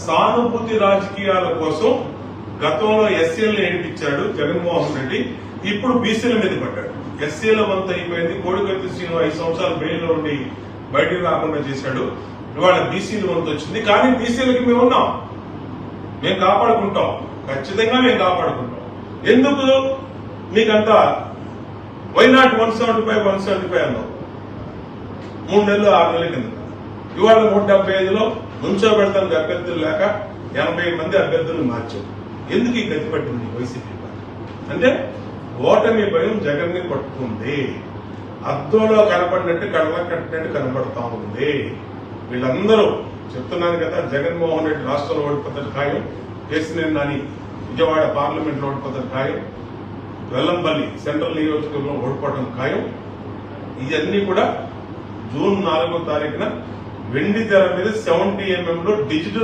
సానుభూతి రాజకీయాల కోసం గతంలో ఎస్సీలను ఏడిపించాడు జగన్మోహన్ రెడ్డి. ఇప్పుడు బీసీల మీద పడ్డాడు. ఎస్సీల వంత అయిపోయింది. కోడికత్తి శ్రీను 5 సంవత్సరాలు బెయిల్లో ఉండి బయటకు రాకుండా చేశాడు. ఇవాళ బీసీల వంత వచ్చింది. కానీ బీసీలకి మేము ఉన్నాం, మేము కాపాడుకుంటాం, ఖచ్చితంగా మేము కాపాడుకుంటాం. ఎందుకు మీకంతా వైనాట్ 175 అన్నావు 3 నెలలు 6 నెలల కింద. ఇవాళ 175లో నుంచోబెడతానికి అభ్యర్థులు లేక 80 మంది అభ్యర్థులను మార్చారు. ఎందుకు ఈ గతి పట్టింది వైసీపీ అంటే ఓటమి భయం జగన్ ని పట్టుకుంది. అద్దంలో కనపడినట్టు కళ్ళ కట్టినట్టు కనపడతా ఉంది. వీళ్ళందరూ చెప్తున్నాను కదా, జగన్మోహన్ రెడ్డి రాష్ట్రంలో ఓడిపోతాడు ఖాయం, కేసీఆర్ నాని విజయవాడ పార్లమెంట్ లో ఓడిపోతాడు ఖాయం, వెల్లంపల్లి సెంట్రల్ నియోజకవర్గంలో ఓడిపోవడం ఖాయం. ఇవన్నీ కూడా జూన్ 4వ తారీఖున వెండి తెర మీద 70mm లో డిజిటల్